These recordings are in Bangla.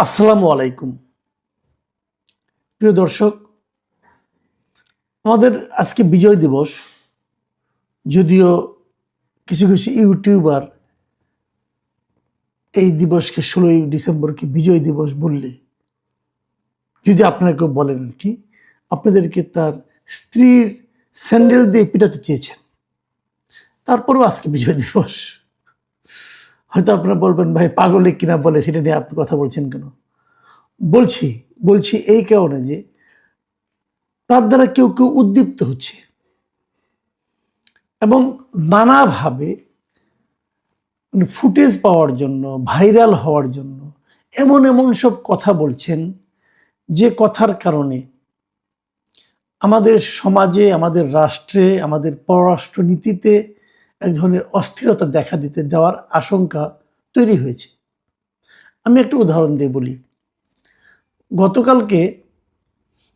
আসসালামু আলাইকুম প্রিয় দর্শক, আমাদের আজকে বিজয় দিবস। যদিও কিছু কিছু ইউটিউবার এই দিবসকে 16ই ডিসেম্বরকে বিজয় দিবস বললে, যদি আপনারা কেউ বলেন কি আপনাদেরকে তার স্ত্রীর স্যান্ডেল দিয়ে পিটাতে চেয়েছেন, তারপরেও আজকে বিজয় দিবস। হয়তো আপনারা বলবেন, ভাই পাগলে কিনা বলে সেটা নিয়ে আপনি কথা বলছেন কেন? বলছি এই কারণে যে তার দ্বারা কেউ কেউ উদ্দীপ্ত হচ্ছে এবং নানাভাবে ফুটেজ পাওয়ার জন্য, ভাইরাল হওয়ার জন্য এমন এমন সব কথা বলছেন যে কথার কারণে আমাদের সমাজে, আমাদের রাষ্ট্রে, আমাদের পররাষ্ট্রনীতিতে এক ধরনের অস্থিরতা দেখা দিতে দেওয়ার আশঙ্কা তৈরি হয়েছে। আমি একটা উদাহরণ দিয়ে বলি। গতকালকে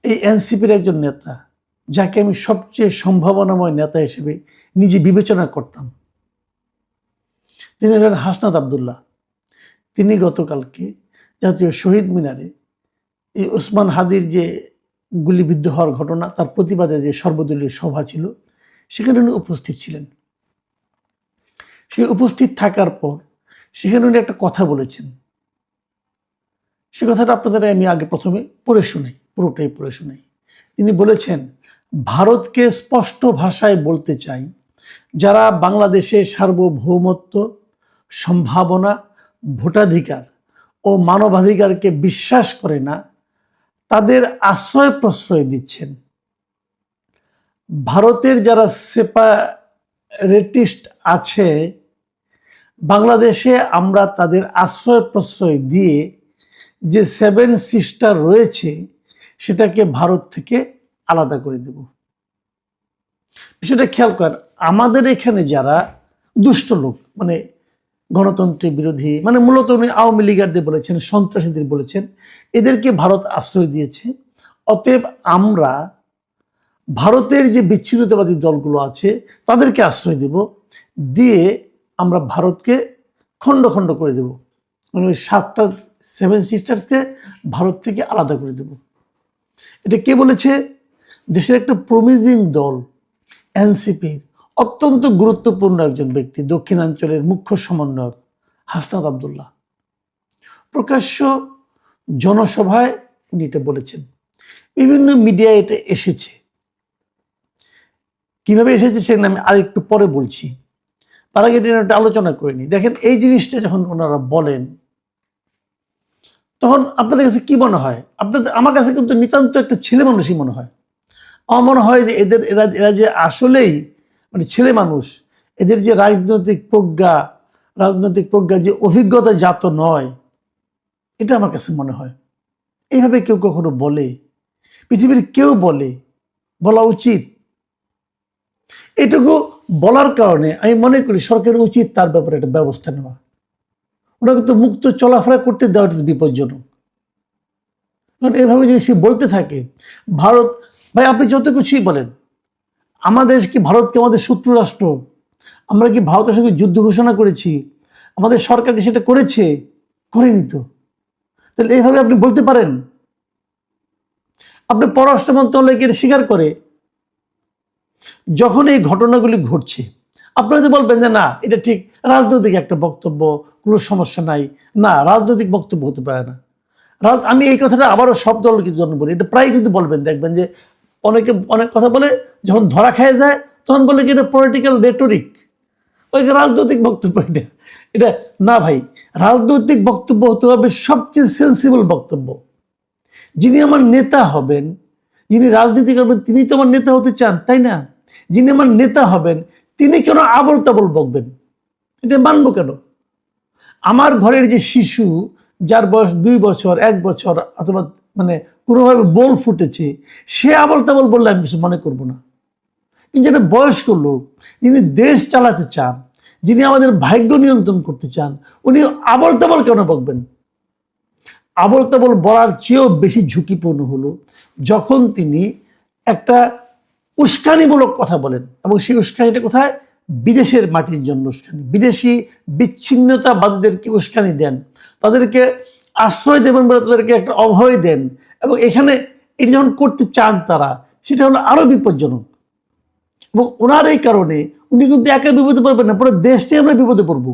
এই এনসিপির একজন নেতা, যাকে আমি সবচেয়ে সম্ভাবনাময় নেতা হিসেবে নিজে বিবেচনা করতাম, তিনি হলেন হাসনাত আবদুল্লাহ। তিনি গতকালকে জাতীয় শহীদ মিনারে এই ওসমান হাদির যে গুলিবিদ্ধ হওয়ার ঘটনা, তার প্রতিবাদে যে সর্বদলীয় সভা ছিল, সেখানে উনি উপস্থিত ছিলেন। সেই উপস্থিত থাকার পর সেখানে উনি একটা কথা বলেছেন। সে কথাটা আপনাদের আমি আগে প্রথমে পুরোটাই পড়ে শোনাই। তিনি বলেছেন, ভারতকে স্পষ্ট ভাষায় বলতে চাই, যারা বাংলাদেশের সার্বভৌমত্ব, সম্ভাবনা, ভোটাধিকার ও মানবাধিকারকে বিশ্বাস করে না, তাদের আশ্রয় প্রশ্রয় দিচ্ছেন। ভারতের যারা সেপারেটিস্ট আছে বাংলাদেশে, আমরা তাদের আশ্রয় প্রশ্রয় দিয়ে যে 7 সিস্টার রয়েছে সেটাকে ভারত থেকে আলাদা করে দেব। বিষয়টা খেয়াল করেন, আমাদের এখানে যারা দুষ্ট লোক, মানে গণতন্ত্রের বিরোধী, মানে মূলত উনি আওয়ামী লীগারদের বলেছেন, সন্ত্রাসীদের বলেছেন, এদেরকে ভারত আশ্রয় দিয়েছে। অতএব আমরা ভারতের যে বিচ্ছিন্নতাবাদী দলগুলো আছে তাদেরকে আশ্রয় দেব, দিয়ে আমরা ভারতকে খণ্ড খণ্ড করে দেব, মানে ওই 7 সিস্টার্সকে ভারত থেকে আলাদা করে দেব। এটা কে বলেছে? দেশের একটা প্রমিজিং দল এনসিপির অত্যন্ত গুরুত্বপূর্ণ একজন ব্যক্তি, দক্ষিণাঞ্চলের মুখ্য সমন্বয়ক হাসনাত আবদুল্লাহ। প্রকাশ্য জনসভায় উনি এটা বলেছেন, বিভিন্ন মিডিয়ায় এটা এসেছে। কিভাবে এসেছে সেটা আমি আরেকটু পরে বলছি, তার আগে এটা আলোচনা করিনি। দেখেন, এই জিনিসটা যখন ওনারা বলেন তখন আপনাদের কাছে কি মনে হয়? আমার কাছে কিন্তু নিতান্ত একটা ছেলে মানুষই মনে হয়। আমার মনে হয় যে এরা যে আসলেই মানে ছেলে মানুষ, এদের যে রাজনৈতিক প্রজ্ঞা যে অভিজ্ঞতা জাত নয়, এটা আমার কাছে মনে হয়। এইভাবে কেউ কখনো বলে? পৃথিবীর কেউ বলা উচিত? এটুকু বলার কারণে আমি মনে করি সরকারের উচিত তার ব্যাপারে একটা ব্যবস্থা নেওয়া। ওনাকে তো মুক্ত চলাফেরা করতে দেওয়াটা বিপজ্জনক। কারণ এভাবে যদি সে বলতে থাকে, ভারত, ভাই আপনি যত কিছুই বলেন, আমাদের কি ভারতকে আমাদের শত্রু রাষ্ট্র? আমরা কি ভারতের সঙ্গে যুদ্ধ ঘোষণা করেছি? আমাদের সরকার কি সেটা করেছে? করেনি তো। তাহলে এইভাবে আপনি বলতে পারেন? আপনার পররাষ্ট্র মন্ত্রণালয় কি স্বীকার করে? যখন এই ঘটনাগুলি ঘটছে আপনারা যে বলবেন যে না এটা ঠিক রাজনৈতিক একটা বক্তব্য, কোনো সমস্যা নাই, না রাজনৈতিক বক্তব্য হতে পারে না। আমি এই কথাটা আবারও সব দলকে জন্য বলি, এটা প্রায় কিন্তু বলবেন, দেখবেন যে অনেক কথা বলে, যখন ধরা খেয়ে যায় তখন বলে কি এটা পলিটিক্যাল রেটরিক, ওই রাজনৈতিক বক্তব্য। এটা না ভাই, রাজনৈতিক বক্তব্য হতে হবে সবচেয়ে সেন্সিবল বক্তব্য। যিনি আমার নেতা হবেন, যিনি রাজনীতি করবেন, তিনি তো আমার নেতা হতে চান, তাই না? যিনি আমার নেতা হবেন তিনি কেন আবল তাবল বকবেন? এটা মানবো কেন? আমার ঘরের যে শিশু, যার বয়স 2 বছর, 1 বছর, অথবা মানে কোনোভাবে বোল ফুটেছে, সে আবল তাবল বললে আমি কিছু মনে করবো না। কিন্তু যেটা বয়স্ক লোক, যিনি দেশ চালাতে চান, যিনি আমাদের ভাগ্য নিয়ন্ত্রণ করতে চান, উনি আবল তাবল কেন বকবেন? আবল তাবল বলার চেয়েও বেশি ঝুঁকিপূর্ণ হলো যখন তিনি একটা উস্কানিমূলক কথা বলেন, এবং সেই উস্কানিটা কোথায়? বিদেশের মাটির জন্য উস্কানি, বিদেশি বিচ্ছিন্নতাবাদীদেরকে উস্কানি দেন, তাদেরকে আশ্রয় দেবেন বলে তাদেরকে একটা অভয় দেন, এবং এখানে এটি যখন করতে চান তারা, সেটা হলো আরো বিপজ্জনক। এবং ওনার এই কারণে উনি কিন্তু একা বিপদে পড়বেন না, পুরো দেশটাই আমরা বিপদে পড়বো।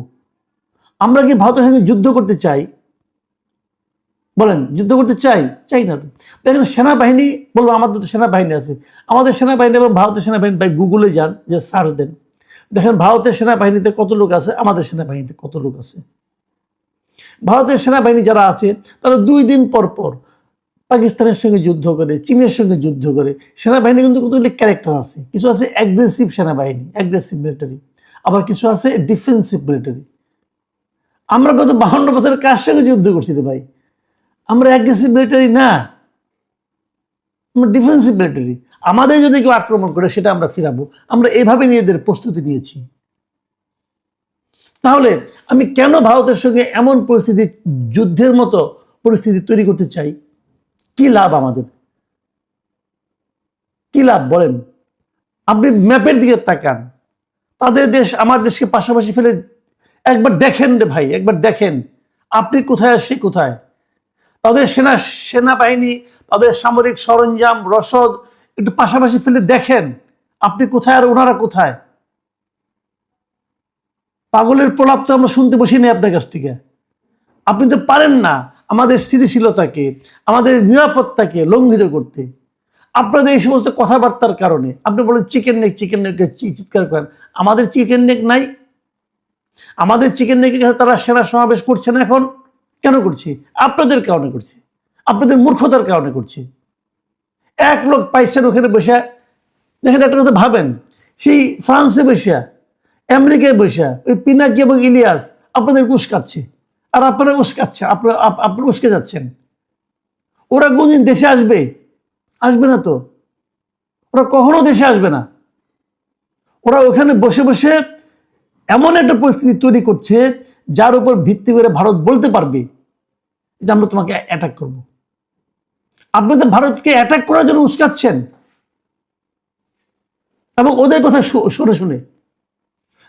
আমরা কি ভারতের সঙ্গে যুদ্ধ করতে চাই? বলেন, যুদ্ধ করতে চাই? চাই না তো। দেখেন সেনাবাহিনী, বলবো আমাদের তো সেনাবাহিনী আছে, আমাদের সেনাবাহিনী এবং ভারতের সেনাবাহিনী, ভাই গুগলে যান, যে সার্চ দেন, দেখেন ভারতের সেনাবাহিনীতে কত লোক আছে, আমাদের সেনাবাহিনীতে কত লোক আছে। ভারতের সেনাবাহিনী যারা আছে তারা 2 দিন পর পর পাকিস্তানের সঙ্গে যুদ্ধ করে, চীনের সঙ্গে যুদ্ধ করে। সেনাবাহিনী কিন্তু কতগুলি ক্যারেক্টার আছে, কিছু আছে অ্যাগ্রেসিভ সেনাবাহিনী, অ্যাগ্রেসিভ মিলিটারি, আবার কিছু আছে ডিফেন্সিভ মিলিটারি। আমরা গত 52 বছরের কার সঙ্গে যুদ্ধ করছি রে ভাই? আমরা অ্যাগ্রেসিভ মিলিটারি না, আমরা ডিফেন্সিভ মিলিটারি। আমাদের যদি কেউ আক্রমণ করে সেটা আমরা ফিরাবো, আমরা এইভাবে নিজেদের প্রস্তুতি নিয়েছি। তাহলে আমি কেন ভারতের সঙ্গে এমন পরিস্থিতি, যুদ্ধের মতো পরিস্থিতি তৈরি করতে চাই? কি লাভ আমাদের? কি লাভ বলেন? আপনি ম্যাপের দিকে তাকান, তাদের দেশ আমার দেশকে পাশাপাশি ফেলে একবার দেখেন রে ভাই, একবার দেখেন আপনি কোথায় আর সে কোথায়। তাদের সেনাবাহিনী, তাদের সামরিক সরঞ্জাম, রসদ একটু পাশাপাশি ফেলে দেখেন আপনি কোথায় আর ওনারা কোথায়। পাগলের প্রলাপ তো আমরা শুনতে বসি নাই আপনার কাছ থেকে। আপনি তো পারেন না আমাদের স্থিতিশীলতাকে, আমাদের নিরাপত্তাকে লঙ্ঘিত করতে। আপনাদের এই সমস্ত কথাবার্তার কারণে আপনি বলেন চিকেন নেক, চিকেন নেক চিৎকার করেন। আমাদের চিকেন নেক নাই? আমাদের চিকেন নেকের কাছে তারা সেনা সমাবেশ করছে না এখন? কেন করছে? আপনাদের কারণে করছে, আপনাদের মূর্খতার কারণে করছে। 1 লোক পাইছেন ওখানে বসে। দেখেন একটা কথা ভাবেন, সেই ফ্রান্সে বসে, আমেরিকায় বসে ওই পিনাকি এবং ইলিয়াস আপনাদের উস্কাচ্ছে, আর আপনারা উস্কাচ্ছে, আপনারা উস্কে যাচ্ছেন। ওরা কোনদিন দেশে আসবে? আসবে না তো, ওরা কখনো দেশে আসবে না। ওরা ওখানে বসে বসে এমন একটা পরিস্থিতি তৈরি করছে যার উপর ভিত্তি করে ভারত বলতে পারবে যে আমরা তোমাকে অ্যাটাক করব। আপনি তো ভারতকে অ্যাটাক করার জন্য উস্কাচ্ছেন, এবং ওদের কথা শুনে শুনে।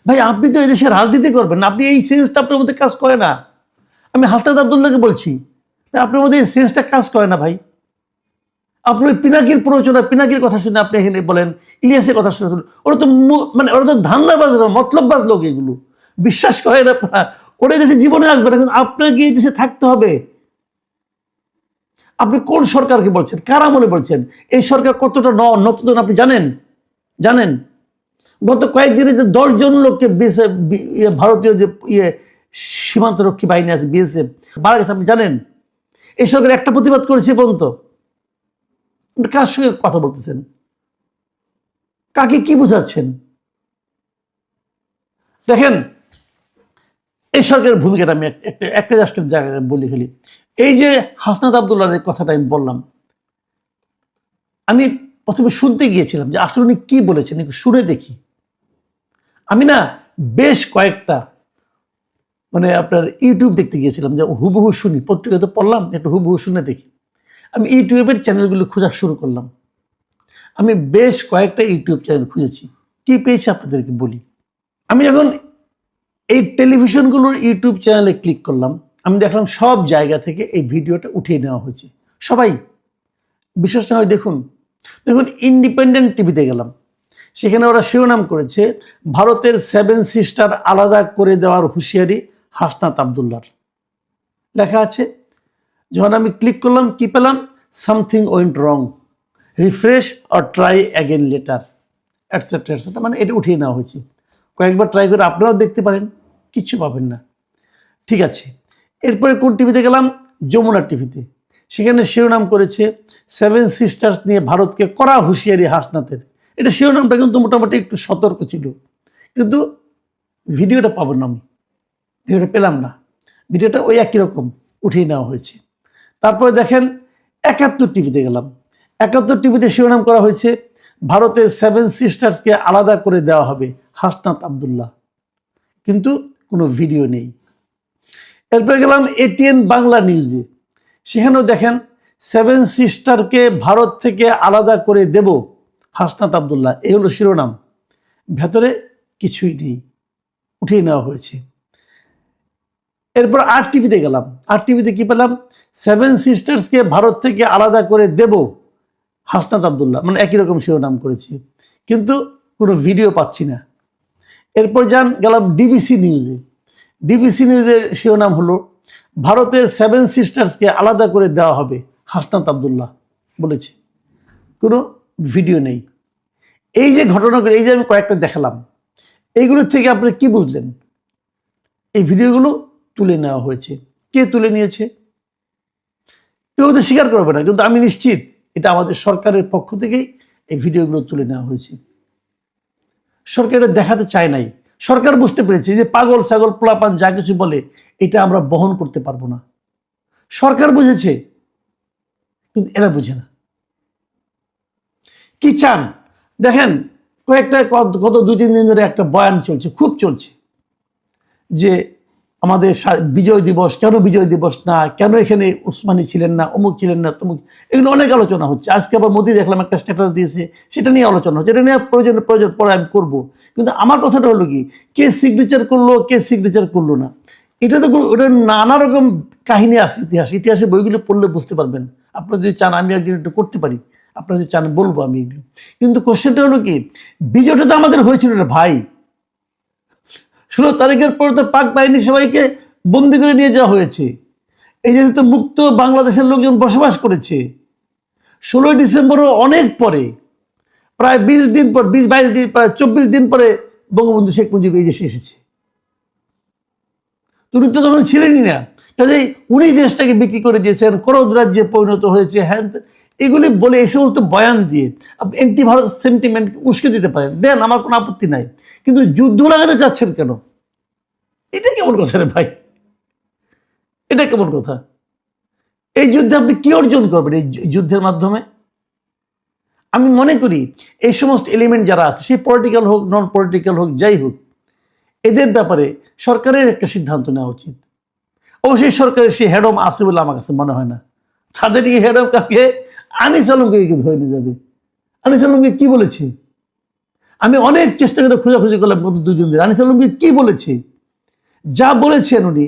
ভাই আপনি তো এই দেশে রাজনীতি করবেন না, আপনি এই সেন্সটা আপনার মধ্যে কাজ করে না। আমি হাসনাত আব্দুল্লাহকে বলছি, আপনার মধ্যে এই সেন্সটা কাজ করে না ভাই। আপনি ওই পিনাকির প্ররোচনা, পিনাকির কথা শুনে আপনি এখানে বলেন, ইলিয়াসের কথা শুনে ওরা তো মানে ওরা তো ধান্দাবাজ, মতলববাজ লোক, এগুলো বিশ্বাস করেন আপনারা। ওরা দেশে জীবনে আসবে না, কিন্তু আপনাকে এই দেশে থাকতে হবে। আপনি কোন সরকারকে বলছেন, কারা মনে বলছেন? এই সরকার কতটা নতুন আপনি জানেন? জানেন গত কয়েকদিনে যে 10 জন লোককে ভারতীয় যে সীমান্ত রক্ষী বাহিনী আছে বিএসএফ মারা গেছে, আপনি জানেন? এই সরকার একটা প্রতিবাদ করেছে পর্যন্ত? কার সঙ্গে কথা বলতেছেন? কাকে কি বুঝাচ্ছেন? দেখেন এই সরকারের ভূমিকাটা আমি একটা জায়গায় বলি খালি। এই যে হাসনাত আব্দুল্লাহর কথাটা আমি বললাম, আমি প্রথমে শুনতে গিয়েছিলাম যে আসলে উনি কি বলেছেন, একটু শুনে দেখি। আমি না বেশ কয়েকটা মানে আপনার ইউটিউব দেখতে গিয়েছিলাম, যে হুবহু শুনি, পত্রিকা তো পড়লাম, একটু হুবহু শুনে দেখি। আমি ইউটিউবের চ্যানেলগুলো খোঁজা শুরু করলাম। আমি বেশ কয়েকটা ইউটিউব চ্যানেল খুঁজেছি, কি পেয়েছি আপনাদেরকে বলি। আমি যখন এই টেলিভিশনগুলোর ইউটিউব চ্যানেলে ক্লিক করলাম, আমি দেখলাম সব জায়গা থেকে এই ভিডিওটা উঠিয়ে নেওয়া হয়েছে। সবাই বিশ্বাস না হয় দেখুন, দেখুন ইন্ডিপেন্ডেন্ট টিভিতে গেলাম, সেখানে ওরা শিরোনাম করেছে ভারতের 7 সিস্টার আলাদা করে দেওয়ার হুঁশিয়ারি হাসনাত আব্দুল্লাহর, লেখা আছে। যখন আমি ক্লিক করলাম কি পেলাম? Something went wrong, refresh or try again letter, etcetera etcetera. মানে এটা উঠিয়ে নেওয়া হয়েছে। কয়েকবার ট্রাই করে আপনারাও দেখতে পারেন, কিচ্ছু পাবেন না। ঠিক আছে, এরপরে কোন টিভিতে গেলাম? যমুনা টিভিতে। সেখানে শিরোনাম করেছে 7 সিস্টার্স নিয়ে ভারতকে কড়া হুঁশিয়ারি হাসনাতের। এটা শিরোনামটা কিন্তু মোটামুটি একটু সতর্ক ছিল, কিন্তু ভিডিওটা পাবো না, আমি ভিডিওটা পেলাম না। ভিডিওটা ওই একই রকম উঠিয়ে নেওয়া হয়েছে। তারপরে দেখেন 71 টিভিতে গেলাম, 71 টিভিতে শিরোনাম করা হয়েছে ভারতের 7 সিস্টার্সকে আলাদা করে দেওয়া হবে হাসনাত আব্দুল্লাহ, কিন্তু কোনো ভিডিও নেই। এরপরে গেলাম এটিএন বাংলা নিউজে, সেখানেও দেখেন 7 সিস্টারকে ভারত থেকে আলাদা করে দেব হাসনাত আব্দুল্লাহ, এই হলো শিরোনাম, ভেতরে কিছুই নেই, উঠিয়ে নেওয়া হয়েছে। এরপর আর টিভিতে গেলাম, আর টিভিতে কি পেলাম, সেভেন সিস্টার্সকে ভারত থেকে আলাদা করে দেব হাসনাত আবদুল্লাহ, মানে একই রকম শিরোনাম করেছি, কিন্তু কোনো ভিডিও পাচ্ছি না। এরপর গেলাম ডিবিসি নিউজে, ডিবিসি নিউজের শিরোনাম হলো ভারতের সেভেন সিস্টার্সকে আলাদা করে দেওয়া হবে হাসনাত আবদুল্লাহ বলেছে, কোনো ভিডিও নেই। এই যে ঘটনাগুলো, এই যে আমি কয়েকটা দেখালাম, এইগুলোর থেকে আপনি কি বুঝলেন? এই ভিডিওগুলো তুলে নেওয়া হয়েছে। কে তুলে নিয়েছে? কেউ তো স্বীকার করবে না, কিন্তু আমি নিশ্চিত এটা আমাদের সরকারের পক্ষ থেকেই এই ভিডিওগুলো তুলে নেওয়া হয়েছে। সরকার এটা দেখাতে চায় নাই। সরকার বুঝতে পেরেছে যে পাগল ছাগল পোলাপান যা কিছু বলে এটা আমরা বহন করতে পারবো না। সরকার বুঝেছে, কিন্তু এরা বুঝে না। কি চান দেখেন, কয়েকটা গত 2-3 দিন ধরে একটা বয়ান চলছে, খুব চলছে, যে আমাদের বিজয় দিবস, কেন বিজয় দিবস না, কেন এখানে উসমানী ছিলেন না, অমুক ছিলেন না, তমুক, এগুলো অনেক আলোচনা হচ্ছে। আজকে আবার মোদি দেখলাম একটা স্ট্যাটাস দিয়েছে, সেটা নিয়ে আলোচনা হচ্ছে। এটা নিয়ে প্রয়োজন পরে আমি করবো, কিন্তু আমার কথাটা হলো কি, কে সিগনেচার করলো, কে সিগনেচার করলো না, এটা তো ওটা নানা রকম কাহিনী আছে। ইতিহাসে বইগুলো পড়লে বুঝতে পারবেন। আপনারা যদি চান আমি একদিন একটু করতে পারি, আপনারা যদি চান বলবো আমি এগুলো। কিন্তু কোশ্চেনটা হলো কি, বিজয়টা তো আমাদের হয়েছিল রে ভাই। 16 তারিখের পর তো পাক বাহিনী সবাইকে বন্দি করে নিয়ে যাওয়া হয়েছে। এই যে তো মুক্ত বাংলাদেশের লোকজন বসবাস করেছে। 16 ডিসেম্বরও অনেক পরে, প্রায় 20 দিন পর, 20-22 দিন, প্রায় 24 দিন পরে বঙ্গবন্ধু শেখ মুজিব এই দেশে এসেছে। তুমি তো তখন ছিলেনই না। কাজেই উনি দেশটাকে বিক্রি করে দিয়েছেন, করদ রাজ্যে পরিণত হয়েছে, হ্যাঁ, এগুলি বলে এই সমস্ত বয়ান দিয়ে আপনি এন্টি ভারত সেন্টিমেন্ট উস্কে দিতে পারেন, দেন, আমার কোনো আপত্তি নাই। কিন্তু যুদ্ধ লাগাতে চাচ্ছেন কেন? এটা কেমন কথা রে ভাই? এটা কেমন কথা? এই যুদ্ধে আপনি কি অর্জন করবেন? এই যুদ্ধের মাধ্যমে আমি মনে করি এই সমস্ত এলিমেন্ট যারা আছে, সে পলিটিক্যাল হোক, নন পলিটিক্যাল হোক, যাই হোক, এদের ব্যাপারে সরকারের একটা সিদ্ধান্ত নেওয়া উচিত। অবশ্যই সরকারের সেই হেডম আছে বলে আমার কাছে মনে হয় না। তাদের এই হেডম কাকে? আনিস আলমকে ধরে নিয়ে যাবে। আনিস আলমকে কি বলেছে? আমি অনেক চেষ্টা করে খোঁজাখুঁজি করলাম গত 2 দিন ধরে, আনিস আলমকে কি বলেছে? যা বলেছেন উনি,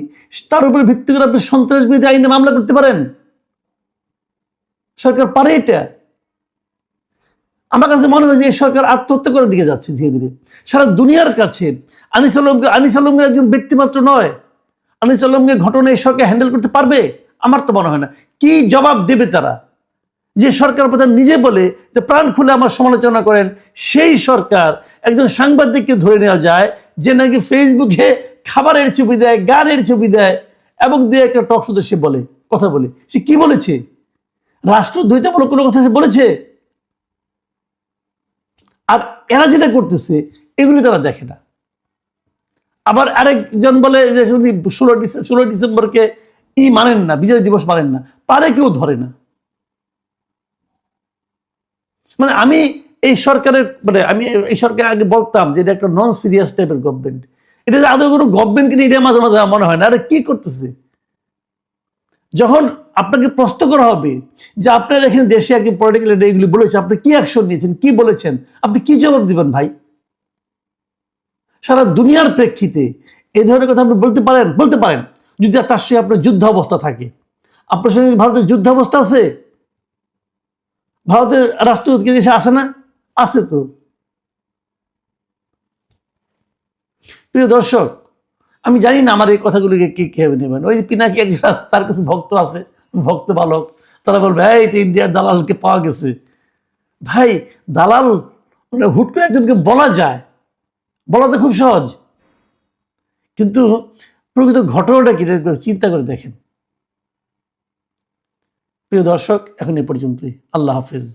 তার উপরে ভিত্তি করে আপনি সন্ত্রাস বিরোধী আইনে মামলা করতে পারেন। সরকার পারে এটা? আমার কাছে মনে হয় যে এই সরকার আত্মহত্যা করার দিকে যাচ্ছে ধীরে ধীরে। সারা দুনিয়ার কাছে আনিস আলমকে একজন ব্যক্তিমাত্র নয়, আনিস আলমকে ঘটনা এই সরকার হ্যান্ডেল করতে পারবে? আমার তো মনে হয় না। কি জবাব দেবে তারা? যে সরকার প্রধান নিজে বলে যে প্রাণ খুলে আমার সমালোচনা করেন, সেই সরকার একজন সাংবাদিককে ধরে নেওয়া যায় যে নাকি ফেসবুকে খাবারের ছবি দেয়, গানের ছবি দেয়, এবং 2-1টা টক শোতে সে বলে, কথা বলে। সে কি বলেছে? রাষ্ট্রদ্রোহিতামূলক কোনো কথা সে বলেছে? আর এরা যেটা করতেছে এগুলি তারা দেখে না। আবার আরেকজন বলে যে 16 ডিসেম্বরকে মানেন না, বিজয় দিবস মানেন না, পারে কেউ ধরে না। মানে আমি এই সরকারের, আমি এই সরকারের আগে বলতাম যে এটা একটা নন সিরিয়াস টাইপের গভর্নমেন্ট। এটা যে আদৌ কোনো গভর্নমেন্ট কিনে এটা মাঝে মাঝে মনে হয় না, আরে কি করতেছে? যখন আপনাকে প্রশ্ন করা হবে যে আপনার এখানে দেশে একজন পলিটিক্যাল লিডার এগুলি বলেছে, আপনি কি অ্যাকশন নিয়েছেন, কি বলেছেন, আপনি কি জবাব দিবেন ভাই? সারা দুনিয়ার প্রেক্ষিতে এই ধরনের কথা আপনি বলতে পারেন যদি তার সঙ্গে আপনার যুদ্ধ অবস্থা থাকে। আপনার সঙ্গে ভারতের যুদ্ধ অবস্থা আছে? ভারতের রাষ্ট্রদূত কি দেশে আছে না? আছে তো। প্রিয় দর্শক, আমি জানি না আমার এই কথাগুলিকে কি খেয়ে নেবেন। ওই পিনাকি একজন তার কিছু ভক্ত আছে, ভক্ত বালক, তারা বলবে এই তো ইন্ডিয়ার দালালকে পাওয়া গেছে। ভাই, দালাল হুট করে একজনকে বলা যায়, বলা তো খুব সহজ, কিন্তু প্রকৃত ঘটনাটা কি চিন্তা করে দেখেন। প্রিয় দর্শক, এখন এ পর্যন্তই। আল্লাহ হাফেজ।